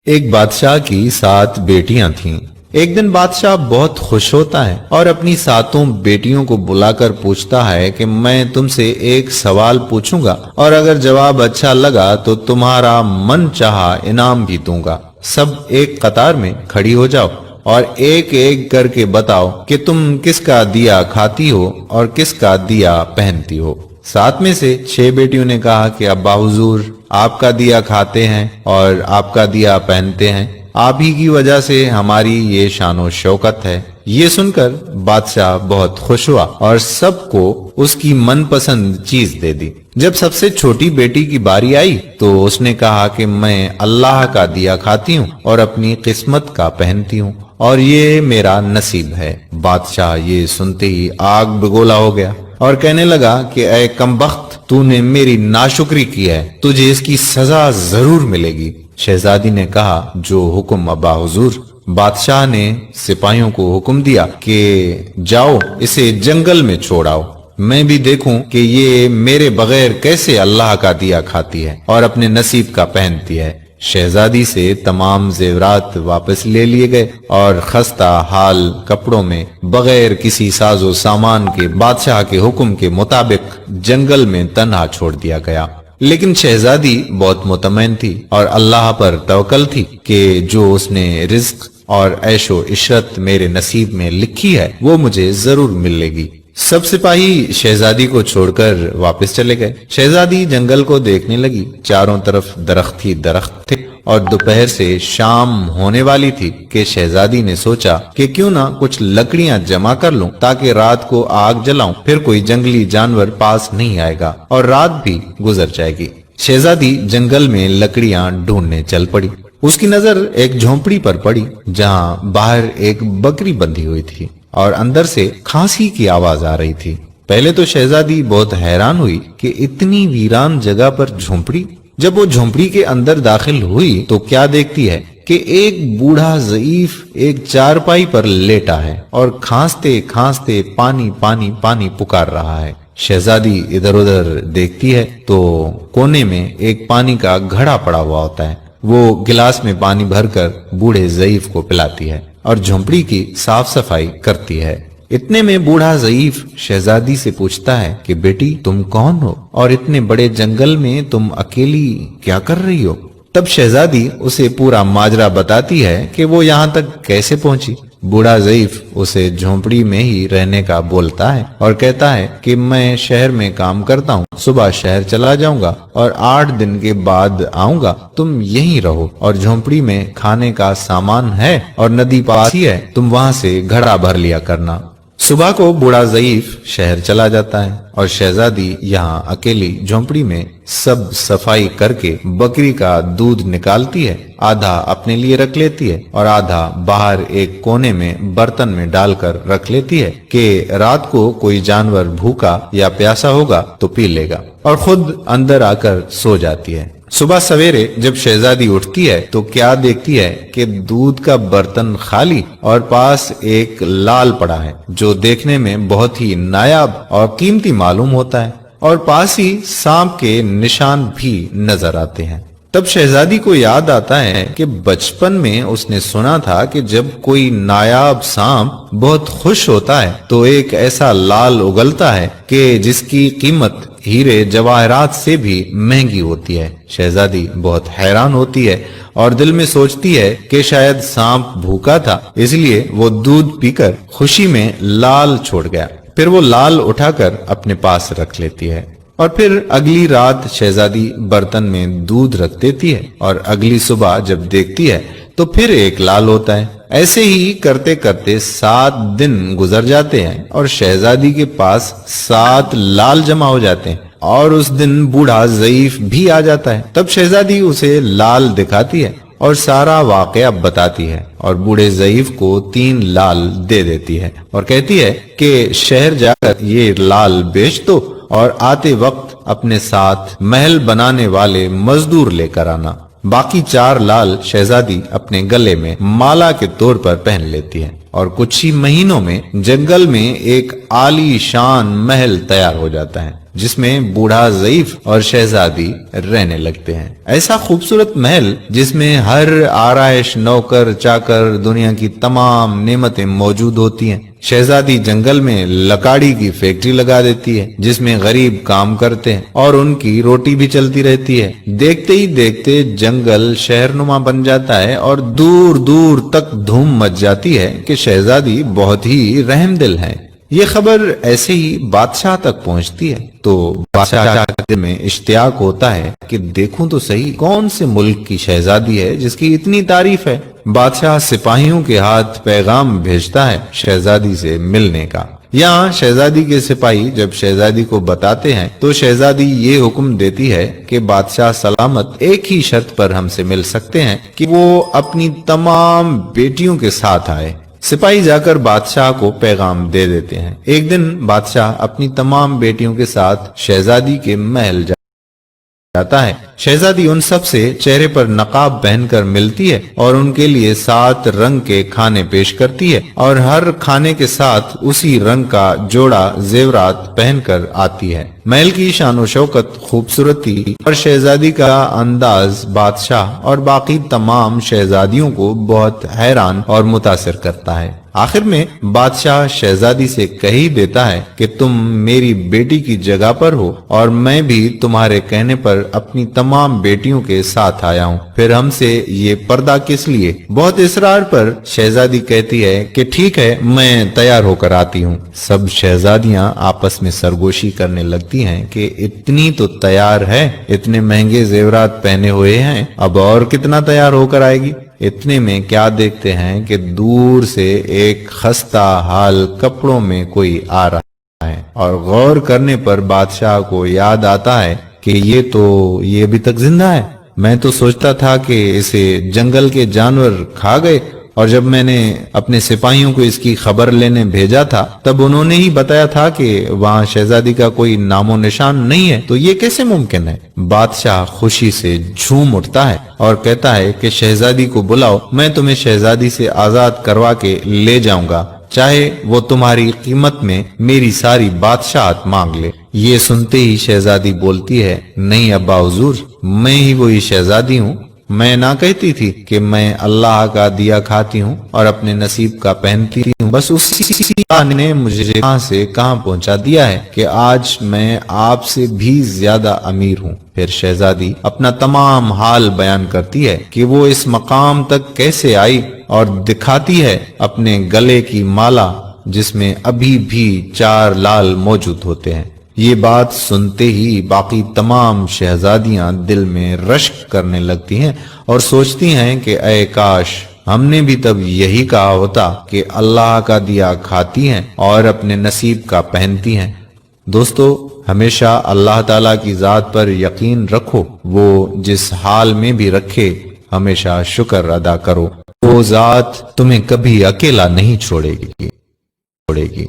ایک بادشاہ کی 7 بیٹیاں تھیں۔ ایک دن بادشاہ بہت خوش ہوتا ہے اور اپنی 7 بیٹیوں کو بلا کر پوچھتا ہے کہ میں تم سے ایک سوال پوچھوں گا اور اگر جواب اچھا لگا تو تمہارا من چاہا انعام بھی دوں گا۔ سب ایک قطار میں کھڑی ہو جاؤ اور ایک ایک کر کے بتاؤ کہ تم کس کا دیا کھاتی ہو اور کس کا دیا پہنتی ہو۔ 7 میں سے 6 بیٹیوں نے کہا کہ ابا حضور، آپ کا دیا کھاتے ہیں اور آپ کا دیا پہنتے ہیں، آپ ہی کی وجہ سے ہماری یہ شان و شوکت ہے۔ یہ سن کر بادشاہ بہت خوش ہوا اور سب کو اس کی من پسند چیز دے دی۔ جب سب سے چھوٹی بیٹی کی باری آئی تو اس نے کہا کہ میں اللہ کا دیا کھاتی ہوں اور اپنی قسمت کا پہنتی ہوں اور یہ میرا نصیب ہے۔ بادشاہ یہ سنتے ہی آگ بگولا ہو گیا اور کہنے لگا کہ اے کمبخت، تو نے میری ناشکری کی ہے، تجھے اس کی سزا ضرور ملے گی۔ شہزادی نے کہا جو حکم ابا حضور۔ بادشاہ نے سپاہیوں کو حکم دیا کہ جاؤ اسے جنگل میں چھوڑاؤ، میں بھی دیکھوں کہ یہ میرے بغیر کیسے اللہ کا دیا کھاتی ہے اور اپنے نصیب کا پہنتی ہے۔ شہزادی سے تمام زیورات واپس لے لیے گئے اور خستہ حال کپڑوں میں بغیر کسی ساز و سامان کے بادشاہ کے حکم کے مطابق جنگل میں تنہا چھوڑ دیا گیا۔ لیکن شہزادی بہت مطمئن تھی اور اللہ پر توکل تھی کہ جو اس نے رزق اور عیش و عشرت میرے نصیب میں لکھی ہے وہ مجھے ضرور ملے گی۔ سب سپاہی شہزادی کو چھوڑ کر واپس چلے گئے۔ شہزادی جنگل کو دیکھنے لگی، چاروں طرف درخت ہی درخت تھے اور دوپہر سے شام ہونے والی تھی کہ شہزادی نے سوچا کہ کیوں نہ کچھ لکڑیاں جمع کر لوں تاکہ رات کو آگ جلاؤں، پھر کوئی جنگلی جانور پاس نہیں آئے گا اور رات بھی گزر جائے گی۔ شہزادی جنگل میں لکڑیاں ڈھونڈنے چل پڑی۔ اس کی نظر ایک جھونپڑی پر پڑی جہاں باہر ایک بکری بندھی ہوئی تھی اور اندر سے کھانسی کی آواز آ رہی تھی۔ پہلے تو شہزادی بہت حیران ہوئی کہ اتنی ویران جگہ پر جھونپڑی۔ جب وہ جھونپڑی کے اندر داخل ہوئی تو کیا دیکھتی ہے کہ ایک بوڑھا ضعیف ایک چارپائی پر لیٹا ہے اور کھانستے کھانستے پانی پانی پانی پکار رہا ہے۔ شہزادی ادھر ادھر دیکھتی ہے تو کونے میں ایک پانی کا گھڑا پڑا ہوا ہوتا ہے۔ وہ گلاس میں پانی بھر کر بوڑھے ضعیف کو پلاتی ہے اور جھونپڑی کی صاف صفائی کرتی ہے۔ اتنے میں بوڑھا ضعیف شہزادی سے پوچھتا ہے کہ بیٹی تم کون ہو اور اتنے بڑے جنگل میں تم اکیلی کیا کر رہی ہو؟ تب شہزادی اسے پورا ماجرا بتاتی ہے کہ وہ یہاں تک کیسے پہنچی۔ بوڑھا ضعیف اسے جھونپڑی میں ہی رہنے کا بولتا ہے اور کہتا ہے کہ میں شہر میں کام کرتا ہوں، صبح شہر چلا جاؤں گا اور 8 دن کے بعد آؤں گا، تم یہیں رہو اور جھونپڑی میں کھانے کا سامان ہے اور ندی پاس ہی ہے، تم وہاں سے گھڑا بھر لیا کرنا۔ صبح کو بوڑھا ضعیف شہر چلا جاتا ہے اور شہزادی یہاں اکیلی جھونپڑی میں سب صفائی کر کے بکری کا دودھ نکالتی ہے، آدھا اپنے لیے رکھ لیتی ہے اور آدھا باہر ایک کونے میں برتن میں ڈال کر رکھ لیتی ہے کہ رات کو کوئی جانور بھوکا یا پیاسا ہوگا تو پی لے گا، اور خود اندر آ کر سو جاتی ہے۔ صبح سویرے جب شہزادی اٹھتی ہے تو کیا دیکھتی ہے کہ دودھ کا برتن خالی اور پاس ایک لال پڑا ہے جو دیکھنے میں بہت ہی نایاب اور قیمتی معلوم ہوتا ہے، اور پاس ہی سانپ کے نشان بھی نظر آتے ہیں۔ تب شہزادی کو یاد آتا ہے کہ بچپن میں اس نے سنا تھا کہ جب کوئی نایاب سانپ بہت خوش ہوتا ہے تو ایک ایسا لال اگلتا ہے کہ جس کی قیمت ہیرے جواہرات سے بھی مہنگی ہوتی ہے۔ شہزادی بہت حیران ہوتی ہے اور دل میں سوچتی ہے کہ شاید سانپ بھوکا تھا، اس لیے وہ دودھ پی کر خوشی میں لال چھوڑ گیا۔ پھر وہ لال اٹھا کر اپنے پاس رکھ لیتی ہے اور پھر اگلی رات شہزادی برتن میں دودھ رکھ دیتی ہے اور اگلی صبح جب دیکھتی ہے تو پھر ایک لال ہوتا ہے۔ ایسے ہی کرتے کرتے 7 دن گزر جاتے ہیں اور شہزادی کے پاس 7 لال جمع ہو جاتے ہیں اور اس دن بوڑھا ضعیف بھی آ جاتا ہے۔ تب شہزادی اسے لال دکھاتی ہے اور سارا واقعہ بتاتی ہے اور بوڑھے ضعیف کو 3 لال دے دیتی ہے اور کہتی ہے کہ شہر جا کر یہ لال بیچ دو اور آتے وقت اپنے ساتھ محل بنانے والے مزدور لے کر آنا۔ باقی 4 لال شہزادی اپنے گلے میں مالا کے طور پر پہن لیتی ہے اور کچھ ہی مہینوں میں جنگل میں ایک عالی شان محل تیار ہو جاتا ہے۔ جس میں بوڑھا ضعیف اور شہزادی رہنے لگتے ہیں۔ ایسا خوبصورت محل جس میں ہر آرائش، نوکر چاکر، دنیا کی تمام نعمتیں موجود ہوتی ہیں۔ شہزادی جنگل میں لکاڑی کی فیکٹری لگا دیتی ہے جس میں غریب کام کرتے ہیں اور ان کی روٹی بھی چلتی رہتی ہے۔ دیکھتے ہی دیکھتے جنگل شہر نما بن جاتا ہے اور دور دور تک دھوم مچ جاتی ہے کہ شہزادی بہت ہی رحم دل ہے۔ یہ خبر ایسے ہی بادشاہ تک پہنچتی ہے تو بادشاہ کے دل میں اشتیاق ہوتا ہے کہ دیکھوں تو صحیح کون سے ملک کی شہزادی ہے جس کی اتنی تعریف ہے۔ بادشاہ سپاہیوں کے ہاتھ پیغام بھیجتا ہے شہزادی سے ملنے کا۔ یہاں شہزادی کے سپاہی جب شہزادی کو بتاتے ہیں تو شہزادی یہ حکم دیتی ہے کہ بادشاہ سلامت ایک ہی شرط پر ہم سے مل سکتے ہیں کہ وہ اپنی تمام بیٹیوں کے ساتھ آئے۔ سپاہی جا کر بادشاہ کو پیغام دے دیتے ہیں۔ ایک دن بادشاہ اپنی تمام بیٹیوں کے ساتھ شہزادی کے محل جاتا ہے۔ شہزادی ان سب سے چہرے پر نقاب پہن کر ملتی ہے اور ان کے لیے 7 رنگ کے کھانے پیش کرتی ہے اور ہر کھانے کے ساتھ اسی رنگ کا جوڑا زیورات پہن کر آتی ہے۔ محل کی شان و شوکت، خوبصورتی اور شہزادی کا انداز بادشاہ اور باقی تمام شہزادیوں کو بہت حیران اور متاثر کرتا ہے۔ آخر میں بادشاہ شہزادی سے کہہ ہی دیتا ہے کہ تم میری بیٹی کی جگہ پر ہو اور میں بھی تمہارے کہنے پر اپنی تمام بیٹیوں کے ساتھ آیا ہوں، پھر ہم سے یہ پردہ کس لیے؟ بہت اصرار پر شہزادی کہتی ہے کہ ٹھیک ہے، میں تیار ہو کر آتی ہوں۔ سب شہزادیاں آپس میں سرگوشی کرنے لگتی ہیں کہ اتنی تو تیار ہے، اتنے مہنگے زیورات پہنے ہوئے ہیں، اب اور کتنا تیار ہو کر آئے گی؟ اتنے میں کیا دیکھتے ہیں کہ دور سے ایک خستہ حال کپڑوں میں کوئی آ رہا ہے اور غور کرنے پر بادشاہ کو یاد آتا ہے کہ یہ ابھی تک زندہ ہے۔ میں تو سوچتا تھا کہ اسے جنگل کے جانور کھا گئے، اور جب میں نے اپنے سپاہیوں کو اس کی خبر لینے بھیجا تھا تب انہوں نے ہی بتایا تھا کہ وہاں شہزادی کا کوئی نام و نشان نہیں ہے، تو یہ کیسے ممکن ہے؟ بادشاہ خوشی سے جھوم اٹھتا ہے اور کہتا ہے کہ شہزادی کو بلاؤ، میں تمہیں شہزادی سے آزاد کروا کے لے جاؤں گا، چاہے وہ تمہاری قیمت میں میری ساری بادشاہت مانگ لے۔ یہ سنتے ہی شہزادی بولتی ہے، نہیں ابا حضور، میں ہی وہی شہزادی ہوں۔ میں نہ کہتی تھی کہ میں اللہ کا دیا کھاتی ہوں اور اپنے نصیب کا پہنتی ہوں، بس اسی نے مجھے کہاں سے کہاں پہنچا دیا ہے کہ آج میں آپ سے بھی زیادہ امیر ہوں۔ پھر شہزادی اپنا تمام حال بیان کرتی ہے کہ وہ اس مقام تک کیسے آئی اور دکھاتی ہے اپنے گلے کی مالا جس میں ابھی بھی 4 لال موجود ہوتے ہیں۔ یہ بات سنتے ہی باقی تمام شہزادیاں دل میں رشک کرنے لگتی ہیں اور سوچتی ہیں کہ اے کاش ہم نے بھی تب یہی کہا ہوتا کہ اللہ کا دیا کھاتی ہیں اور اپنے نصیب کا پہنتی ہیں۔ دوستو، ہمیشہ اللہ تعالیٰ کی ذات پر یقین رکھو، وہ جس حال میں بھی رکھے ہمیشہ شکر ادا کرو، وہ ذات تمہیں کبھی اکیلا نہیں چھوڑے گی۔